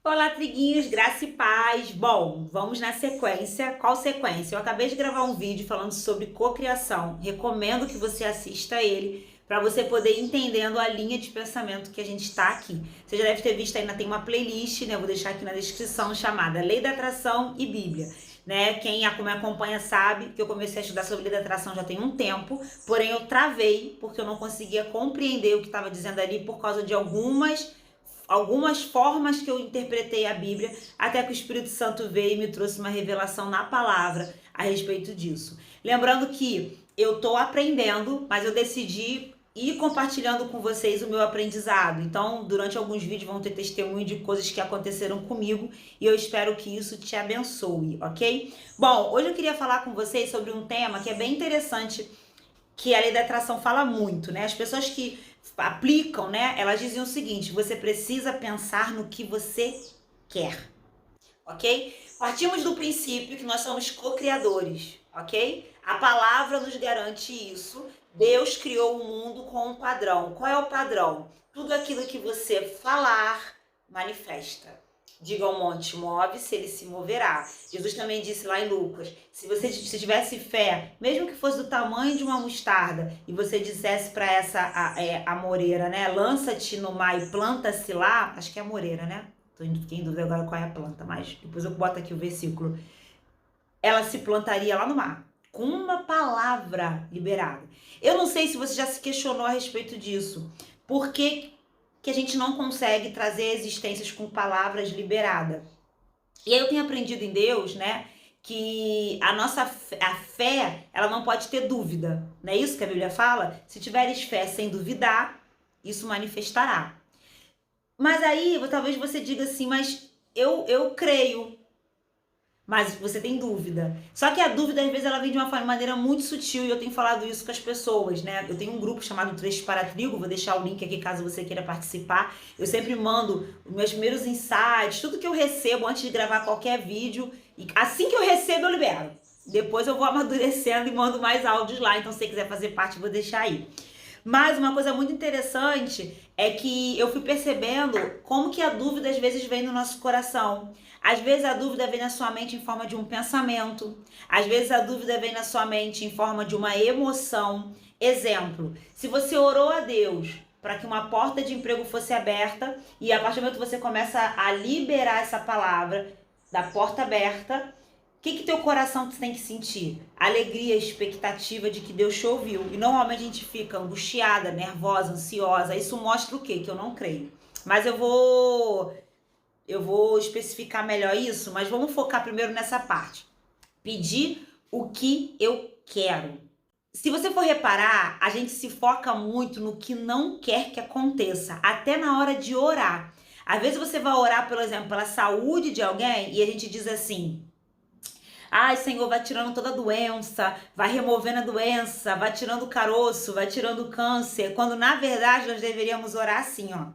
Olá, triguinhos, graça e paz. Bom, vamos na sequência. Qual sequência? Eu acabei de gravar um vídeo falando sobre cocriação. Recomendo que você assista ele para você poder ir entendendo a linha de pensamento que a gente está aqui. Você já deve ter visto, ainda tem uma playlist, né? Eu vou deixar aqui na descrição, chamada Lei da Atração e Bíblia. Né? Quem me acompanha sabe que eu comecei a estudar sobre lei da atração já tem um tempo, porém eu travei porque eu não conseguia compreender o que estava dizendo ali por causa de algumas formas que eu interpretei a Bíblia, até que o Espírito Santo veio e me trouxe uma revelação na palavra a respeito disso. Lembrando que eu estou aprendendo, mas eu decidi ir compartilhando com vocês o meu aprendizado. Então, durante alguns vídeos vão ter testemunho de coisas que aconteceram comigo e eu espero que isso te abençoe, ok? Bom, hoje eu queria falar com vocês sobre um tema que é bem interessante, que a lei da atração fala muito, né? As pessoas que aplicam, né? Elas dizem o seguinte: você precisa pensar no que você quer, ok? Partimos do princípio que nós somos co-criadores, ok? A palavra nos garante isso. Deus criou o mundo com um padrão. Qual é o padrão? Tudo aquilo que você falar, manifesta. Diga ao monte, move-se, ele se moverá. Jesus também disse lá em Lucas, se tivesse fé, mesmo que fosse do tamanho de uma mostarda, e você dissesse para essa amoreira, né, lança-te no mar e planta-se lá, acho que é amoreira, né? Fiquei em dúvida agora qual é a planta, mas depois eu boto aqui o versículo. Ela se plantaria lá no mar, com uma palavra liberada. Eu não sei se você já se questionou a respeito disso. Por que a gente não consegue trazer existências com palavras liberadas? E aí eu tenho aprendido em Deus, né, que a fé, ela não pode ter dúvida. Não é isso que a Bíblia fala? Se tiveres fé sem duvidar, isso manifestará. Mas aí, talvez você diga assim, mas eu creio. Mas você tem dúvida. Só que a dúvida, às vezes, ela vem de uma maneira muito sutil, e eu tenho falado isso com as pessoas, né? Eu tenho um grupo chamado Trechos para Trigo, vou deixar o link aqui caso você queira participar. Eu sempre mando os meus primeiros insights, tudo que eu recebo antes de gravar qualquer vídeo. E assim que eu recebo, eu libero. Depois eu vou amadurecendo e mando mais áudios lá. Então, se você quiser fazer parte, eu vou deixar aí. Mas uma coisa muito interessante é que eu fui percebendo como que a dúvida às vezes vem no nosso coração. Às vezes a dúvida vem na sua mente em forma de um pensamento. Às vezes a dúvida vem na sua mente em forma de uma emoção. Exemplo, se você orou a Deus para que uma porta de emprego fosse aberta e a partir do momento que você começa a liberar essa palavra da porta aberta, o que teu coração tem que sentir? Alegria, expectativa de que Deus te ouviu. E normalmente a gente fica angustiada, nervosa, ansiosa. Isso mostra o quê? Que eu não creio. Mas eu vou especificar melhor isso, mas vamos focar primeiro nessa parte. Pedir o que eu quero. Se você for reparar, a gente se foca muito no que não quer que aconteça, até na hora de orar. Às vezes você vai orar, por exemplo, pela saúde de alguém e a gente diz assim: ai, Senhor, vai tirando toda a doença, vai removendo a doença, vai tirando o caroço, vai tirando o câncer. Quando, na verdade, nós deveríamos orar assim, ó.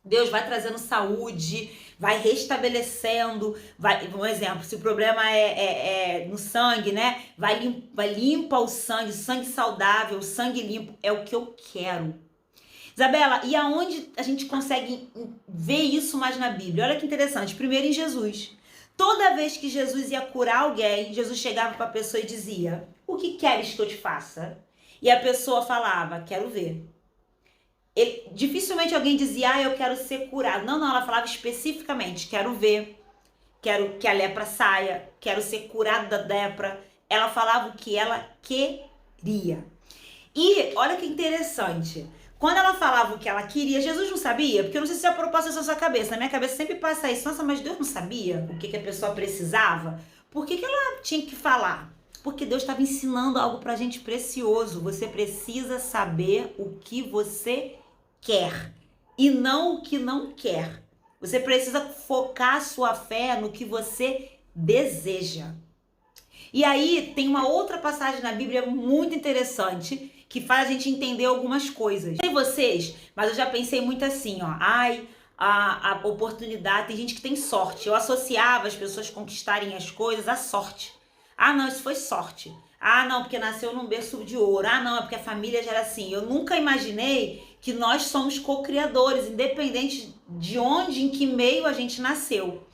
Deus vai trazendo saúde, vai restabelecendo, um exemplo, se o problema é no sangue, né? Vai limpa o sangue saudável, o sangue limpo, é o que eu quero. Isabela, e aonde a gente consegue ver isso mais na Bíblia? Olha que interessante, primeiro em Jesus. Toda vez que Jesus ia curar alguém, Jesus chegava para a pessoa e dizia: o que queres que eu te faça? E a pessoa falava: quero ver. Dificilmente alguém dizia: ah, eu quero ser curado. Não, ela falava especificamente: quero ver, quero que a lepra saia, quero ser curada da lepra. Ela falava o que ela queria. E olha que interessante, quando ela falava o que ela queria, Jesus não sabia, porque eu não sei se já passa isso na sua cabeça, na minha cabeça sempre passa isso: nossa, mas Deus não sabia o que a pessoa precisava? Por que ela tinha que falar? Porque Deus estava ensinando algo pra gente precioso. Você precisa saber o que você quer e não o que não quer. Você precisa focar a sua fé no que você deseja. E aí tem uma outra passagem na Bíblia muito interessante que faz a gente entender algumas coisas. Não sei vocês, mas eu já pensei muito assim, ó. Ai, a oportunidade, tem gente que tem sorte. Eu associava as pessoas conquistarem as coisas à sorte. Ah, não, isso foi sorte. Ah, não, porque nasceu num berço de ouro. Ah, não, é porque a família já era assim. Eu nunca imaginei que nós somos co-criadores, independente de onde, em que meio a gente nasceu.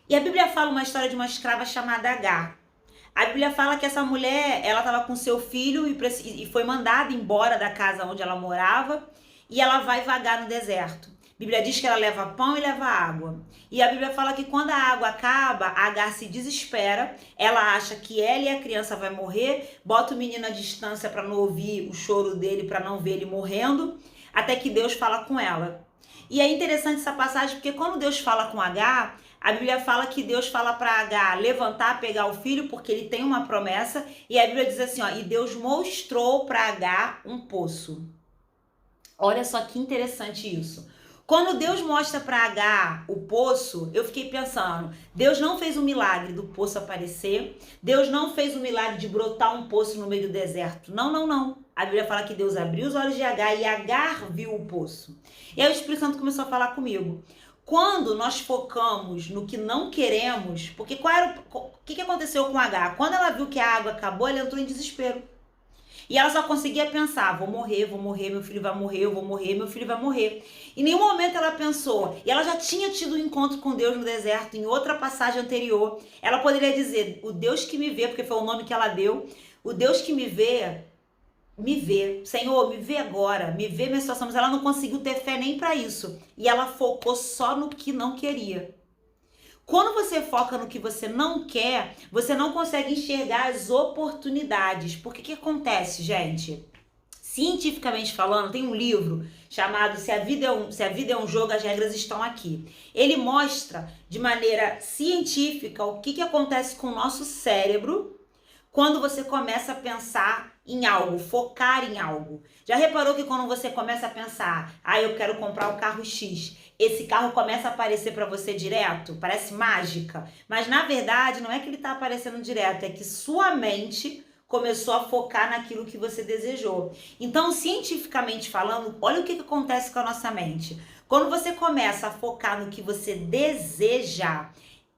E a Bíblia fala uma história de uma escrava chamada Agar. A Bíblia fala que essa mulher, ela estava com seu filho e foi mandada embora da casa onde ela morava, e ela vai vagar no deserto. A Bíblia diz que ela leva pão e leva água. E a Bíblia fala que quando a água acaba, a Agar se desespera, ela acha que ela e a criança vai morrer, bota o menino à distância para não ouvir o choro dele, para não ver ele morrendo, até que Deus fala com ela. E é interessante essa passagem, porque quando Deus fala com Agar, a Bíblia fala que Deus fala para Agar levantar, pegar o filho, porque ele tem uma promessa. E a Bíblia diz assim, ó, e Deus mostrou para Agar um poço. Olha só que interessante isso. Quando Deus mostra para Agar o poço, eu fiquei pensando, Deus não fez o milagre do poço aparecer, Deus não fez o milagre de brotar um poço no meio do deserto. Não, não, não. A Bíblia fala que Deus abriu os olhos de Agar e Agar viu o poço. E aí o Espírito Santo começou a falar comigo. Quando nós focamos no que não queremos, porque o que aconteceu com Agar? Quando ela viu que a água acabou, ela entrou em desespero. E ela só conseguia pensar, vou morrer, meu filho vai morrer, eu vou morrer, meu filho vai morrer. Em nenhum momento ela pensou, e ela já tinha tido um encontro com Deus no deserto, em outra passagem anterior. Ela poderia dizer, o Deus que me vê, porque foi o nome que ela deu, o Deus que me vê, Senhor, me vê agora, me vê minha situação. Mas ela não conseguiu ter fé nem para isso. E ela focou só no que não queria. Quando você foca no que você não quer, você não consegue enxergar as oportunidades. Porque que acontece, gente? Cientificamente falando, tem um livro chamado Se a Vida é um Jogo, as Regras Estão Aqui. Ele mostra de maneira científica o que acontece com o nosso cérebro quando você começa a pensar em algo, focar em algo. Já reparou que quando você começa a pensar, eu quero comprar o carro X, esse carro começa a aparecer para você direto? Parece mágica. Mas na verdade não é que ele está aparecendo direto, é que sua mente começou a focar naquilo que você desejou. Então, cientificamente falando, olha o que acontece com a nossa mente. Quando você começa a focar no que você deseja,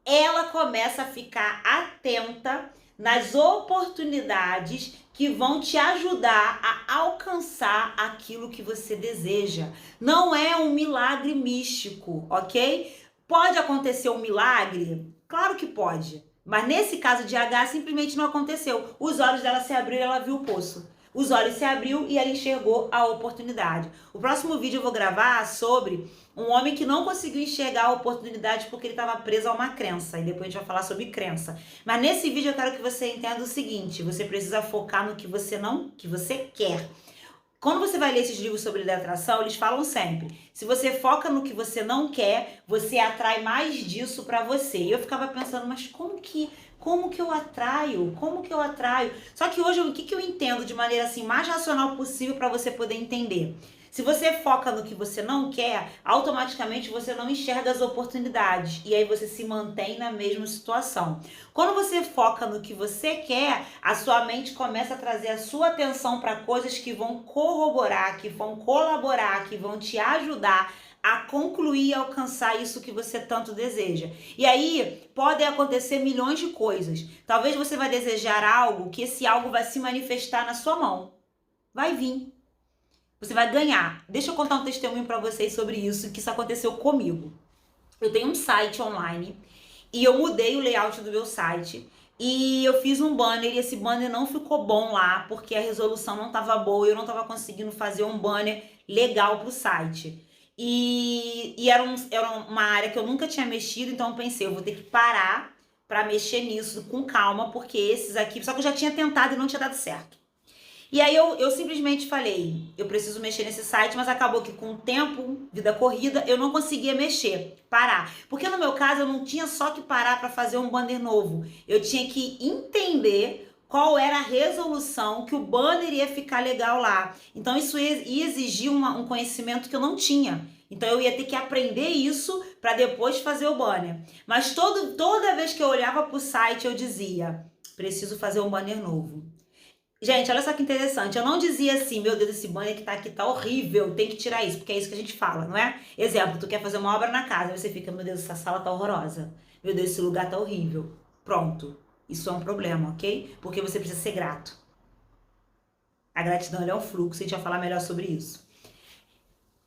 ela começa a ficar atenta nas oportunidades que vão te ajudar a alcançar aquilo que você deseja. Não é um milagre místico, ok? Pode acontecer um milagre? Claro que pode. Mas nesse caso de Agar, simplesmente não aconteceu. Os olhos dela se abriram e ela viu o poço. Os olhos se abriu e ela enxergou a oportunidade. O próximo vídeo eu vou gravar sobre um homem que não conseguiu enxergar a oportunidade porque ele estava preso a uma crença. E depois a gente vai falar sobre crença. Mas nesse vídeo eu quero que você entenda o seguinte. Você precisa focar no que você quer. Quando você vai ler esses livros sobre lei da atração, eles falam sempre, se você foca no que você não quer, você atrai mais disso para você. E eu ficava pensando, mas como que eu atraio? Como que eu atraio? Só que hoje, o que eu entendo de maneira assim mais racional possível para você poder entender? Se você foca no que você não quer, automaticamente você não enxerga as oportunidades. E aí você se mantém na mesma situação. Quando você foca no que você quer, a sua mente começa a trazer a sua atenção para coisas que vão corroborar, que vão colaborar, que vão te ajudar a concluir e alcançar isso que você tanto deseja. E aí podem acontecer milhões de coisas. Talvez você vai desejar algo que esse algo vai se manifestar na sua mão. Vai vir. Você vai ganhar. Deixa eu contar um testemunho para vocês sobre isso, que isso aconteceu comigo. Eu tenho um site online e eu mudei o layout do meu site e eu fiz um banner e esse banner não ficou bom lá porque a resolução não estava boa e eu não estava conseguindo fazer um banner legal para o site. E era uma área que eu nunca tinha mexido, então eu pensei, eu vou ter que parar para mexer nisso com calma, porque esses aqui... Só que eu já tinha tentado e não tinha dado certo. E aí eu simplesmente falei, eu preciso mexer nesse site, mas acabou que com o tempo, vida corrida, eu não conseguia mexer, parar. Porque no meu caso eu não tinha só que parar para fazer um banner novo. Eu tinha que entender qual era a resolução que o banner ia ficar legal lá. Então isso ia exigir um conhecimento que eu não tinha. Então eu ia ter que aprender isso para depois fazer o banner. Mas toda vez que eu olhava para o site eu dizia, preciso fazer um banner novo. Gente, olha só que interessante, eu não dizia assim, meu Deus, esse banner que tá aqui tá horrível, tem que tirar isso, porque é isso que a gente fala, não é? Exemplo, tu quer fazer uma obra na casa, você fica, meu Deus, essa sala tá horrorosa, meu Deus, esse lugar tá horrível. Pronto, isso é um problema, ok? Porque você precisa ser grato. A gratidão é um fluxo, a gente vai falar melhor sobre isso.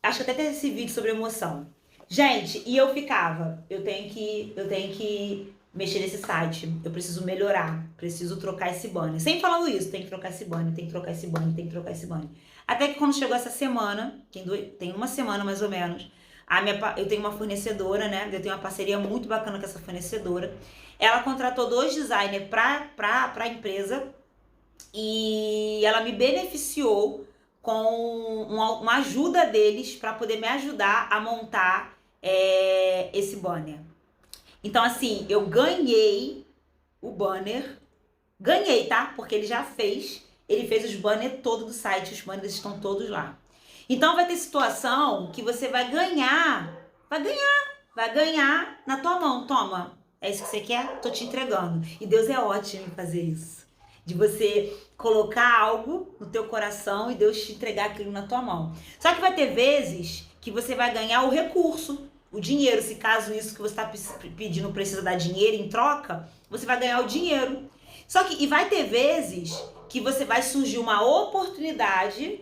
Acho que até tem esse vídeo sobre emoção. Gente, e eu ficava, eu tenho que mexer nesse site, eu preciso melhorar, preciso trocar esse banner. Sempre falando isso, tem que trocar esse banner, tem que trocar esse banner, tem que trocar esse banner. Até que quando chegou essa semana, tem uma semana mais ou menos, eu tenho uma fornecedora, né? Eu tenho uma parceria muito bacana com essa fornecedora. Ela contratou 2 designers pra empresa e ela me beneficiou com uma ajuda deles para poder me ajudar a montar esse banner. Então, assim, eu ganhei o banner. Ganhei, tá? Porque ele já fez. Ele fez os banners todos do site. Os banners estão todos lá. Então, vai ter situação que você vai ganhar. Vai ganhar na tua mão. Toma. É isso que você quer? Tô te entregando. E Deus é ótimo em fazer isso. De você colocar algo no teu coração e Deus te entregar aquilo na tua mão. Só que vai ter vezes que você vai ganhar o recurso, o dinheiro. Se caso isso que você está pedindo precisa dar dinheiro em troca, você vai ganhar o dinheiro. Só que e vai ter vezes que você vai surgir uma oportunidade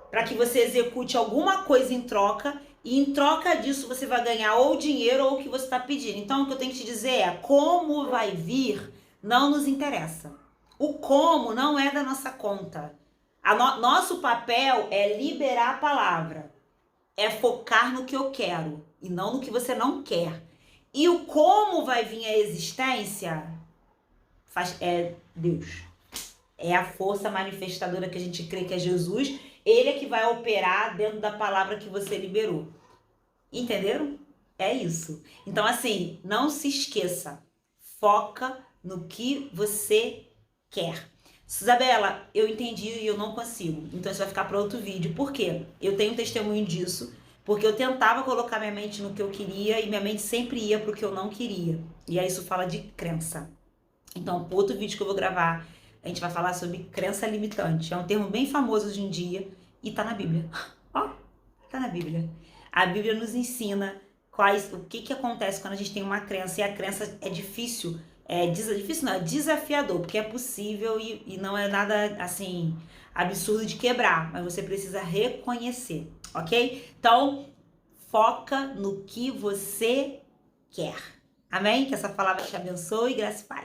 para que você execute alguma coisa em troca, e em troca disso você vai ganhar ou o dinheiro ou o que você está pedindo. Então o que eu tenho que te dizer é, como vai vir não nos interessa. O como não é da nossa conta. Nosso papel é liberar a palavra, é focar no que eu quero e não no que você não quer. E o como vai vir a existência é Deus. É a força manifestadora que a gente crê que é Jesus. Ele é que vai operar dentro da palavra que você liberou. Entenderam? É isso. Então, assim, não se esqueça. Foca no que você quer. Isabela, eu entendi e eu não consigo. Então, isso vai ficar para outro vídeo. Por quê? Eu tenho um testemunho disso. Porque eu tentava colocar minha mente no que eu queria e minha mente sempre ia para o que eu não queria. E aí isso fala de crença. Então, outro vídeo que eu vou gravar, a gente vai falar sobre crença limitante. É um termo bem famoso hoje em dia e tá na Bíblia. Ó, tá na Bíblia. A Bíblia nos ensina o que acontece quando a gente tem uma crença. E a crença é difícil, difícil não, é desafiador, porque é possível e não é nada, assim, absurdo de quebrar. Mas você precisa reconhecer, ok? Então, foca no que você quer. Amém? Que essa palavra te abençoe e graça e paz.